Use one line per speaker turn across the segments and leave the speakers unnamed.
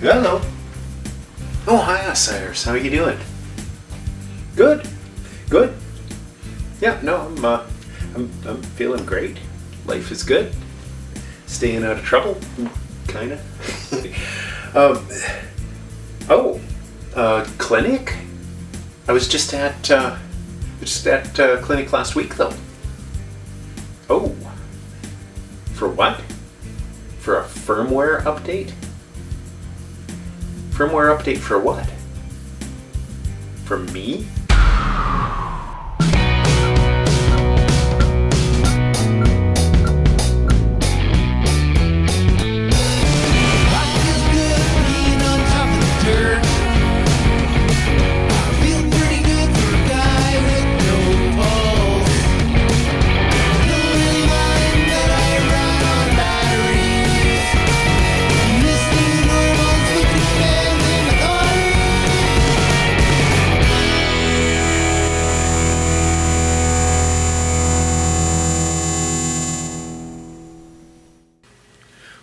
Hello. Oh, hi, Cyrus. How are you doing? Good. Good. Yeah, no, I'm feeling great. Life is good. Staying out of trouble, kind of. Clinic? I was just at clinic last week, though. Oh. For what? For a firmware update? Firmware update for what? For me?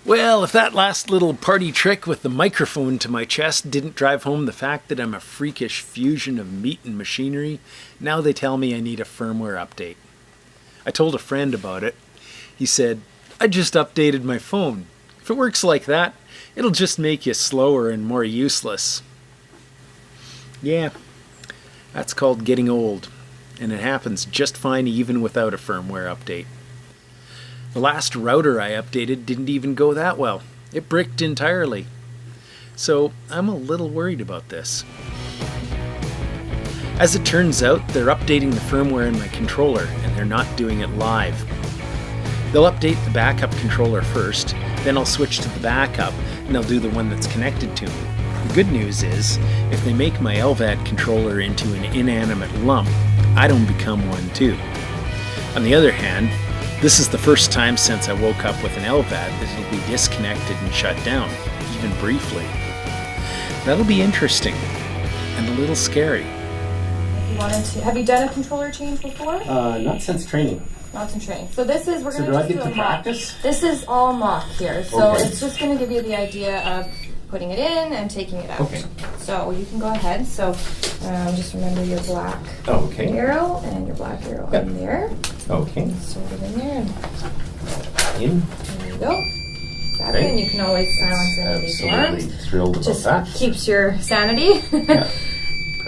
Well, if that last little party trick with the microphone to my chest didn't drive home the fact that I'm a freakish fusion of meat and machinery, now they tell me I need a firmware update. I told a friend about it. He said, I just updated my phone. If it works like that, it'll just make you slower and more useless. Yeah, that's called getting old, and it happens just fine even without a firmware update. The last router I updated didn't even go that well. It bricked entirely. So I'm a little worried about this. As it turns out, they're updating the firmware in my controller, and they're not doing it live. They'll update the backup controller first, then I'll switch to the backup, and they'll do the one that's connected to me. The good news is, if they make my LVAD controller into an inanimate lump, I don't become one too. On the other hand, this is the first time since I woke up with an LVAD that it'll be disconnected and shut down, even briefly. That'll be interesting, and a little scary.
Have you done a controller change before?
Not since training.
Not since training. So this is, we're going to
do I
just
get
do
to
a mock.
practice?
This is all mock here. So
Okay.
it's just going to give you the idea of putting it in and taking it out.
Okay.
So you can go ahead. So just remember your black
Okay.
arrow and your black arrow
Yep.
in there.
Okay.
Insert it in there.
In.
There you go. Got
Okay.
it. And you can always silence any of these
Absolutely
alarms.
thrilled about
Just
that.
keeps your sanity.
Yeah.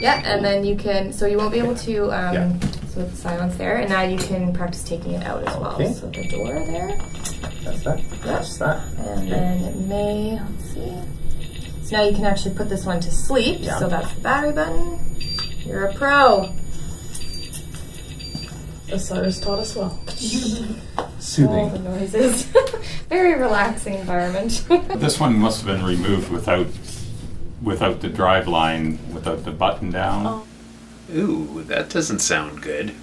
Yeah, and then you can, so you won't be able to,
Yeah.
so it's silence there, and now you can practice taking it out as well.
Okay.
So the door there,
That's that. That's that.
and then it may, let's see. So now you can actually put this one to sleep.
Yeah.
So that's the battery button. You're a pro. As Cyrus taught us well. All
Soothing.
the noises. Very relaxing environment.
This one must have been removed without the drive line, without the button down.
Oh.
Ooh, that doesn't sound good.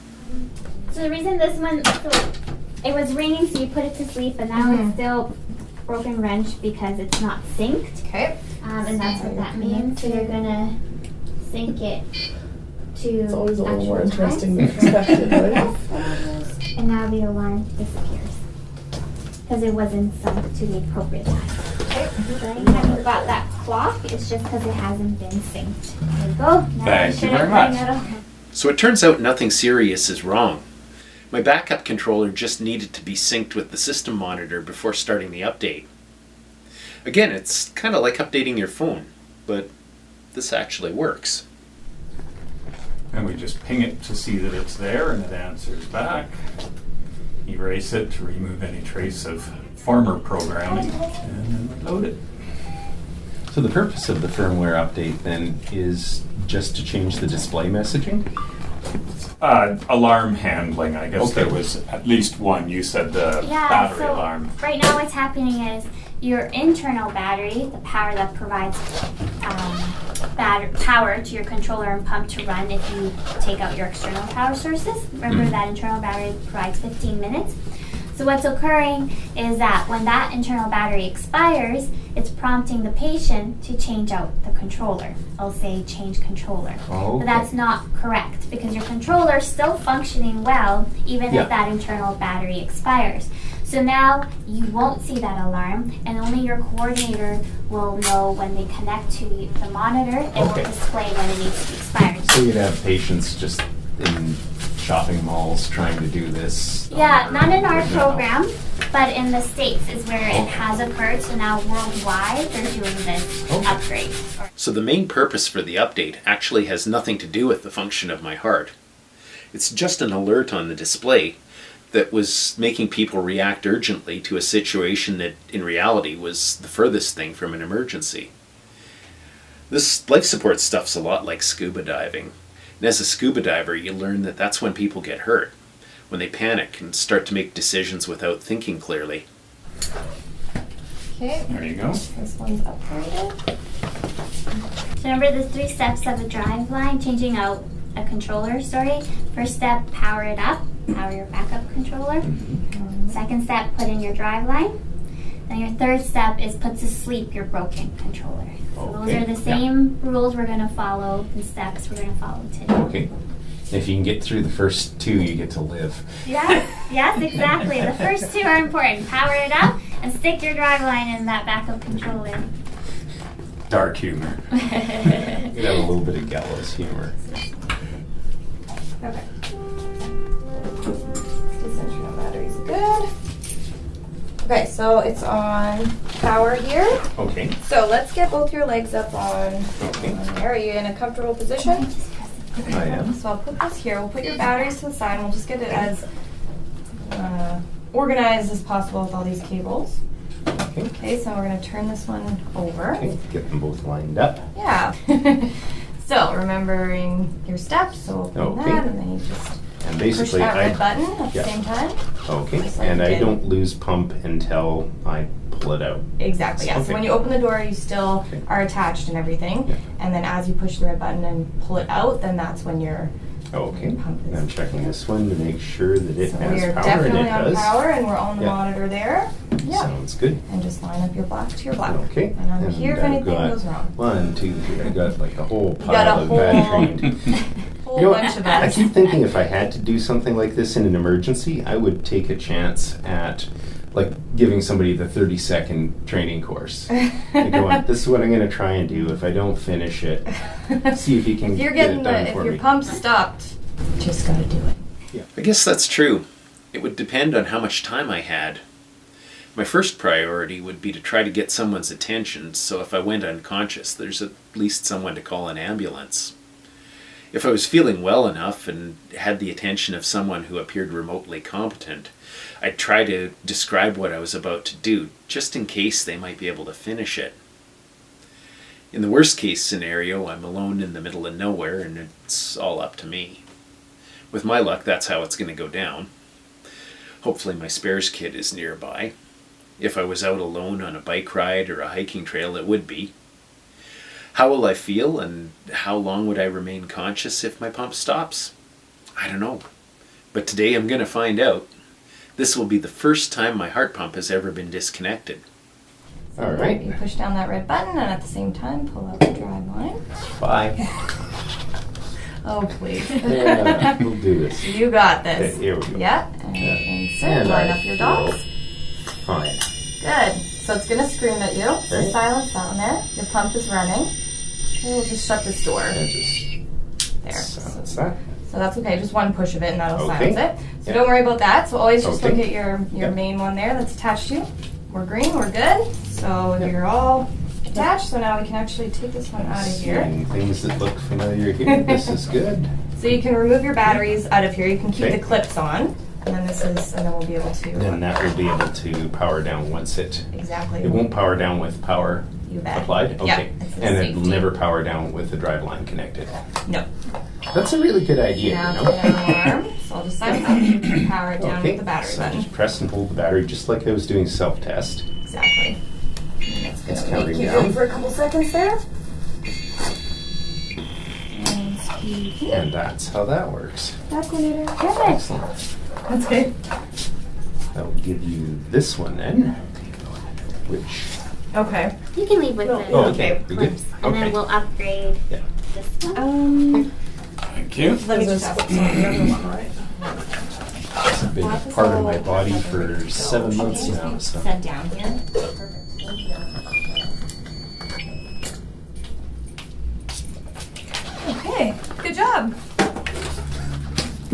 So the reason this one, so it was ringing, so you put it to sleep, and now it's still broken wrench because it's not synced,
Okay.
and that's what that means. So you're gonna sync it to
It's always a little
actual
more interesting than
time.
expected, right?
Yes, and now the alarm disappears because it wasn't synced to the appropriate time. So anytime you've got that clock, it's just because it hasn't been synced. There you go. Now
Thank
should
you very
bring
much.
it up.
So it turns out nothing serious is wrong. My backup controller just needed to be synced with the system monitor before starting the update. Again, it's kind of like updating your phone, but this actually works.
And we just ping it to see that it's there, and it answers back. Erase it to remove any trace of former programming, and then load it.
So the purpose of the firmware update then is just to change the display messaging?
Alarm handling, I guess
Okay.
there was at least one. You said the
Yeah,
battery
so
alarm.
right now what's happening is your internal battery, the power that provides power to your controller and pump to run if you take out your external power sources. Remember that internal battery provides 15 minutes. So what's occurring is that when that internal battery expires, it's prompting the patient to change out the controller. I'll say change controller.
Oh,
But that's not correct because your controller is still functioning well even
Yeah.
if that internal battery expires. So now you won't see that alarm, and only your coordinator will know when they connect to the monitor. It
Okay.
will display when it needs to be expired.
So you'd have patients just in shopping malls trying to do this?
Yeah, not in our
No.
program, but in the States is where it has occurred. So now worldwide, they're doing this upgrade.
So the main purpose for the update actually has nothing to do with the function of my heart. It's just an alert on the display that was making people react urgently to a situation that in reality was the furthest thing from an emergency. This life support stuff's a lot like scuba diving. And as a scuba diver, you learn that that's when people get hurt, when they panic and start to make decisions without thinking clearly.
Okay,
There you go.
this one's upgraded.
So remember the 3 steps of a drive line, changing out a controller, First step, power it up, power your backup controller. Second step, put in your drive line. Then your third step is put to sleep your broken controller. So those
Okay.
are the same rules we're going to follow, the steps we're going to follow today.
Okay. If you can get through the first 2, you get to live.
Yes, exactly. The first 2 are important. Power it up and stick your drive line in that backup controller.
Dark humor. You have a little bit of gallows humor.
Okay. Internal battery's good. Okay, so it's on power here.
Okay.
So let's get both your legs up on
Okay.
there. Are you in a comfortable position?
I am.
So I'll put this here. We'll put your batteries to the side and we'll just get it as organized as possible with all these cables.
Okay.
Okay, so we're going to turn this one over.
Okay. Get them both lined up.
Yeah. So remembering your steps, so open
Okay.
that and then you just
And
push
basically,
that red
I.
button at
Yeah.
the same time.
Okay.
Just like
And
you
I
did.
don't lose pump until I pull it out.
Exactly, yeah.
Okay.
So when you open the door, you still
Okay.
are attached and everything.
Yeah.
And then as you push the red button and pull it out, then that's when you're
Okay.
Pump is-
And I'm checking this one to make sure that it
so
has
we're
power, and
definitely
it
on
does.
power and we're on the
Yeah.
monitor there. Yeah.
Sounds good.
And just line up your black to your black.
Okay.
And I'm here if
I've
anything
got
goes wrong.
1, 2, 3. I got like a whole
got
pile
a
of
whole-
bad trained.
Whole
You know,
bunch of
I
us.
keep thinking if I had to do something like this in an emergency, I would take a chance at like giving somebody the 30-second training course. Like going, this is what I'm going to try and do. If I don't finish it, see if you can
If you're
get
getting
it done
if
for
your
me.
pump's stopped, just gotta do it.
I guess that's true. It would depend on how much time I had. My first priority would be to try to get someone's attention, so if I went unconscious, there's at least someone to call an ambulance. If I was feeling well enough and had the attention of someone who appeared remotely competent, I'd try to describe what I was about to do, just in case they might be able to finish it. In the worst case scenario, I'm alone in the middle of nowhere and it's all up to me. With my luck, that's how it's going to go down. Hopefully my spares kit is nearby. If I was out alone on a bike ride or a hiking trail, it would be. How will I feel and how long would I remain conscious if my pump stops? I don't know. But today I'm going to find out. This will be the first time my heart pump has ever been disconnected.
All right.
You push down that red button and at the same time pull out the drive line.
Bye.
Oh, please.
Yeah, we'll do this.
You got this.
Okay, here we go.
Yeah, and
Yeah.
insert,
And
line
I
up your
feel
dots.
Fine.
Good. So it's gonna scream at you. So
Okay.
silence that one there. Your pump is running. And we'll just shut this door.
And just
There.
silence that.
So that's okay. Just one push of it and that'll
Okay.
silence it. So
Yeah.
don't worry about that. So always just
Okay.
look at your
Yeah.
main one there that's attached to you. We're green. We're good. So
Yeah.
you're all attached. So now we can actually take this one out of here.
Seeing things that look familiar here. This is good.
So you can remove your batteries out of here. You can keep
Okay.
the clips on. And then and then we'll be able to.
Then that will be able to power down once it
Exactly.
It won't power down with power
You bet.
applied?
Yeah,
Okay.
it's a
And
safety.
it'll never power down with the drive line connected.
No.
That's a really good idea.
Now
you
it's
know?
an alarm. So I'll just silence it. You can power it down
Okay.
with the battery
So
button.
just press and hold the battery just like I was doing self-test.
Exactly. And that's
It's
gonna
counting
make you
down.
good for a couple seconds there. And speed here.
And that's how that works.
Calculator. Perfect.
Excellent.
That's good.
That will give you this one then, which...
Okay.
You can leave with
Oh,
the
Oh, okay. You're good?
clips, and then
Okay.
we'll upgrade
Yeah.
this one.
Thank you.
Let me just ask. The other one, right?
It's been a part of my body for 7 months now. So.
Set down here. Perfect. Thank you. Okay, good job.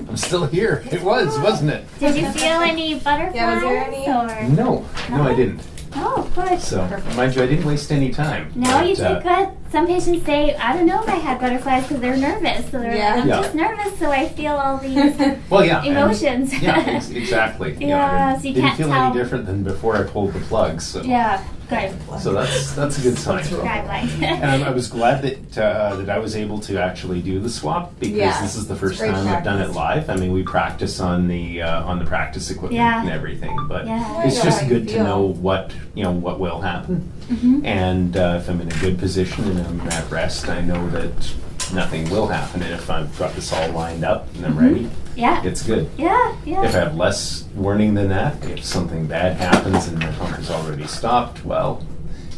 I'm still here. It was, wasn't it?
Did you feel any butterflies?
Yeah, was there any-
Or?
No, I didn't.
Oh, good.
So, mind you, I didn't waste any time.
No, you
But,
did good. Some patients say, I don't know if I had butterflies because they're nervous. So they're
Yeah.
like, I'm
Yeah.
just nervous, so I feel all these
Well, yeah. and-
emotions.
yeah, exactly.
Yeah,
it
so you
didn't
can't
feel
tell.
any different than before I pulled the plug. So,
Yeah, good.
so that's a good sign.
Guideline.
And I was glad that I was able to actually do the swap because
Yeah,
this is the first
great
time I've done it
practice.
live. I mean, we practice on the practice equipment
Yeah.
and everything, but
Yeah.
it's
Yeah,
just
how you
good to
feel.
know what will happen.
Mhm.
And if I'm in a good position and I'm at rest, I know that nothing will happen. And if I've got this all lined up and I'm ready,
Yeah.
it's good.
Yeah, yeah.
If I have less warning than that, if something bad happens and my pump is already stopped, well,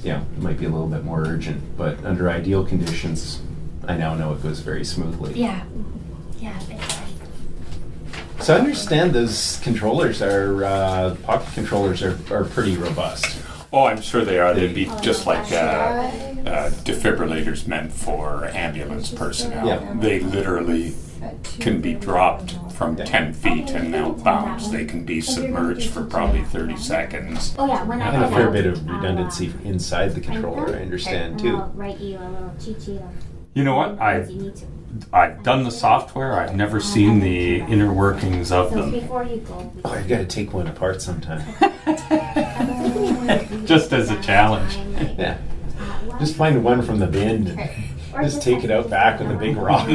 it might be a little bit more urgent. But under ideal conditions, I now know it goes very smoothly.
Yeah. Yeah, it's
So I understand those controllers are, pocket controllers are pretty robust.
Oh, I'm sure they are. They'd be just like
Right.
defibrillators meant for ambulance personnel.
Yeah.
They literally can be dropped from 10 feet and now bounce. They can be submerged for probably 30 seconds.
Oh yeah, when I
And a
get
fair
out,
bit of
I'll,
redundancy inside the
print
controller,
them,
I understand
and
too.
I'll write you a little cheat sheet of
You know what?
things you need to.
I've done the software. I've never seen the inner workings of
So
them.
before you go, we
Oh, I've got to take one apart sometime.
Just as a challenge.
Yeah. Just find one from the bin and just take it out back with a big rock.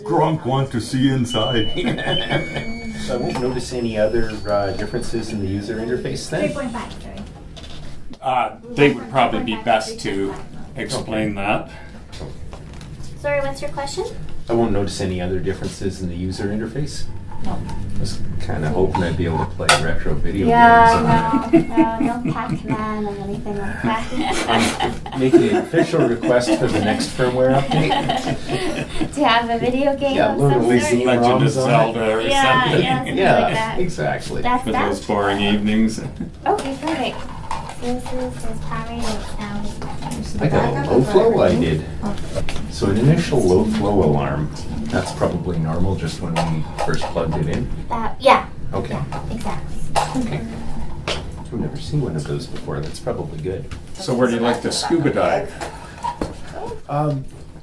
Grunk want to see inside.
So I won't notice any other differences in the user interface then?
3.5, sorry.
They would probably be best to explain that.
Sorry, what's your question?
I won't notice any other differences in the user interface?
No.
I was kind of hoping I'd be able to play retro video
Yeah,
games on it.
no Pac-Man and anything like that.
Making an official request for the next firmware update.
To have a video game
Yeah,
of
load
some
of
sort.
Zine
Legend of
ROMs on it.
Zelda or
Yeah,
something.
yeah, something
Yeah,
like that.
exactly.
That's
For those
that.
boring evenings.
Okay, perfect. So this is his power rating now.
I got a low flow I did. So an initial low flow alarm, that's probably normal just when we first plugged it in.
Yeah,
Okay.
exactly.
Okay. I've never seen one of those before. That's probably good.
So where do you like to scuba dive?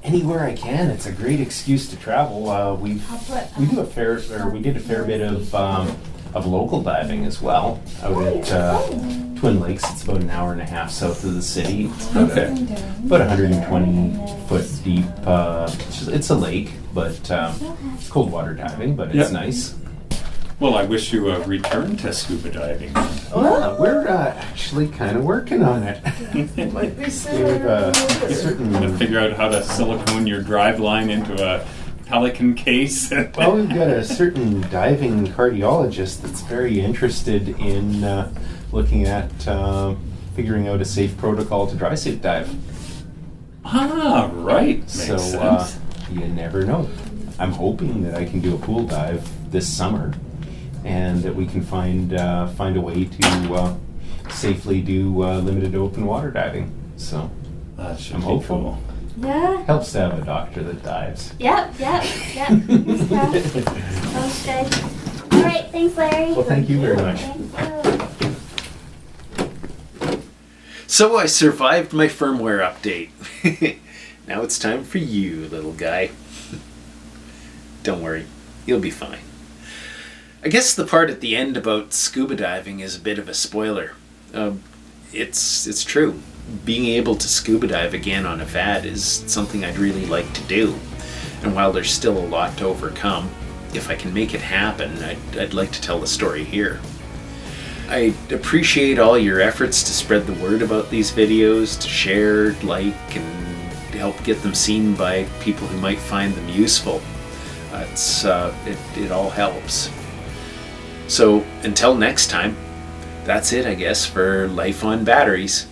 Anywhere I can. It's a great excuse to travel. We did a fair bit of local diving as well. Out at Twin Lakes. It's about an hour and a half south of the city. It's about 120 foot deep. It's a lake, but it's cold water diving, but it's
Yeah.
nice.
Well, I wish you a return to scuba diving.
We're actually kind of working on it. Might be certain.
To figure out how to silicone your drive line into a pelican case.
Well, we've got a certain diving cardiologist that's very interested in looking at figuring out a safe protocol to dry suit dive.
Ah, right. Makes
So
sense.
you never know. I'm hoping that I can do a pool dive this summer, and that we can find a way to safely do limited open water diving. So
That should
I'm
be
hopeful.
cool.
Yeah.
Helps to have a doctor that dives.
Yep. Fingers crossed. Sounds good. All right, thanks, Larry.
Well, thank you very much.
Thank you.
So I survived my firmware update. Now it's time for you, little guy. Don't worry, you'll be fine. I guess the part at the end about scuba diving is a bit of a spoiler. It's true. Being able to scuba dive again on a VAD is something I'd really like to do. And while there's still a lot to overcome, if I can make it happen, I'd like to tell the story here. I appreciate all your efforts to spread the word about these videos, to share, like, and help get them seen by people who might find them useful. It all helps. So until next time, that's it, I guess, for Life on Batteries.